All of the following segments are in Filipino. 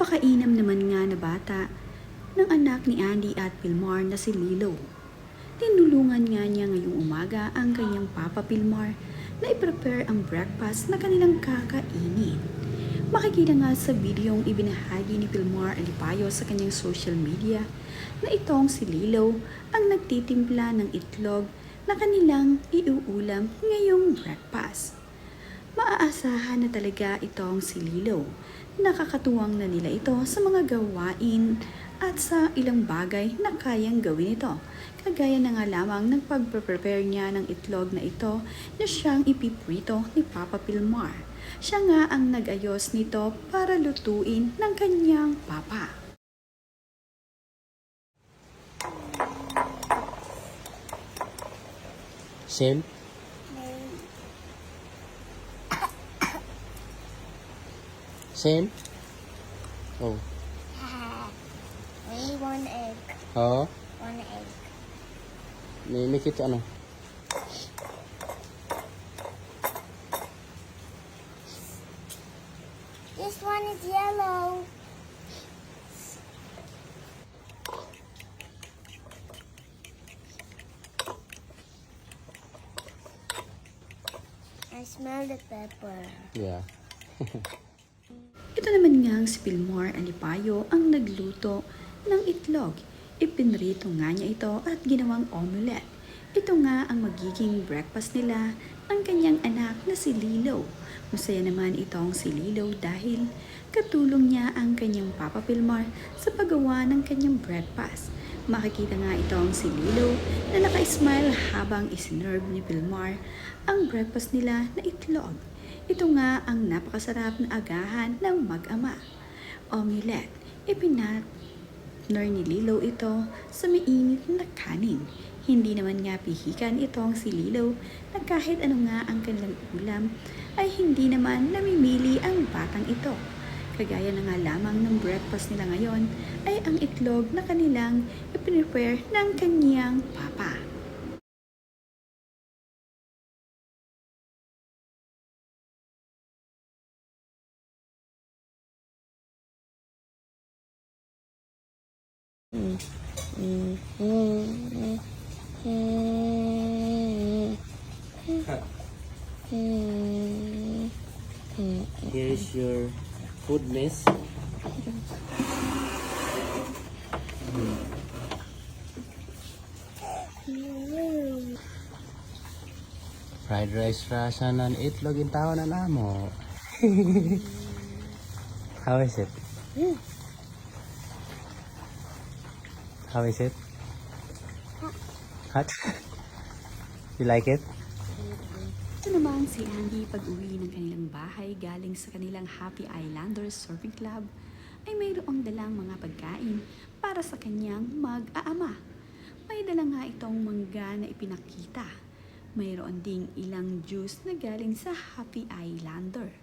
Napakainam naman nga na bata ng anak ni Andy at Pilmar na si Lilo. Tinulungan nga niya ngayong umaga ang kanyang Papa Pilmar na i-prepare ang breakfast na kanilang kakainin. Makikita nga sa videong ibinahagi ni Pilmar Alipayo sa kanyang social media na itong si Lilo ang nagtitimpla ng itlog na kanilang iuulam ngayong breakfast. Maaasahan na talaga itong si Lilo. Nakakatuwang na nila ito sa mga gawain at sa ilang bagay na kayang gawin ito. Kagaya na nga lamang ng pag-prepare niya ng itlog na ito na siyang ipiprito ni Papa Pilmar. Siya nga ang nag-ayos nito para lutuin ng kanyang papa. Same? Same? Oh. Only one egg. Oh? One egg. May kita ano? This one is yellow. I smell the pepper. Yeah. Ito naman nga si Pilmar Alipayo ang nagluto ng itlog. Ipinrito nga niya ito at ginawang omelette. Ito nga ang magiging breakfast nila ng kanyang anak na si Lilo. Masaya naman itong si Lilo dahil katulong niya ang kanyang Papa Pilmar sa paggawa ng kanyang breakfast. Makikita nga itong si Lilo na naka-smile habang isinerve ni Pilmar ang breakfast nila na itlog. Ito nga ang napakasarap na agahan ng mag-ama. Omelette. Ipinatner ni Lilo ito sa mainit na kanin. Hindi naman nga pihikan itong si Lilo na kahit ano nga ang kanilang ulam ay hindi naman namimili ang batang ito. Kagaya na nga lamang ng breakfast nila ngayon ay ang itlog na kanilang iprepare ng kanyang papa. Here's your food, miss. Fried rice rasa nan itlog in tao na namo. How is it? How is it? Hot? You like it? Ito naman si Andy pag-uwi ng kanilang bahay galing sa kanilang Happy Islanders Surfing Club ay mayroong dalang mga pagkain para sa kanyang mag-aama. May dala nga itong mangga na ipinakita. Mayroon ding ilang juice na galing sa Happy Islander.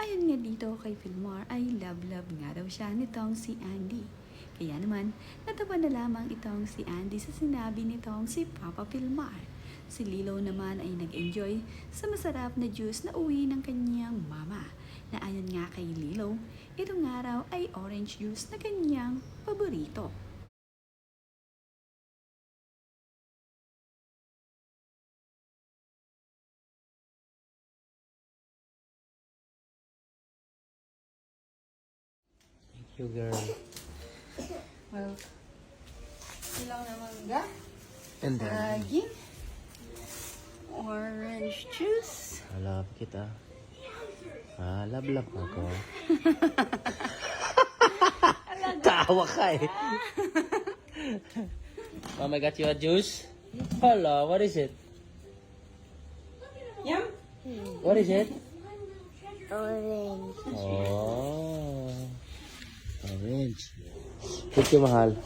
Ayon nga dito kay Pilmar ay love nga daw siya nitong si Andy. Kaya naman, natawa na lamang itong si Andy sa sinabi nitong si Papa Pilmar. Si Lilo naman ay nag-enjoy sa masarap na juice na uwi ng kanyang mama. Na ayon nga kay Lilo, itong araw ay orange juice na kanyang paborito. Thank you, girl. Well, silang na mangga, And then, saging, orange juice. halap kita. Halab-lab ako. Tawa ka eh. Mama got you a juice? Hello, what is it? Yum? What is it? Orange. Oh. Orange. Thank you, mahal.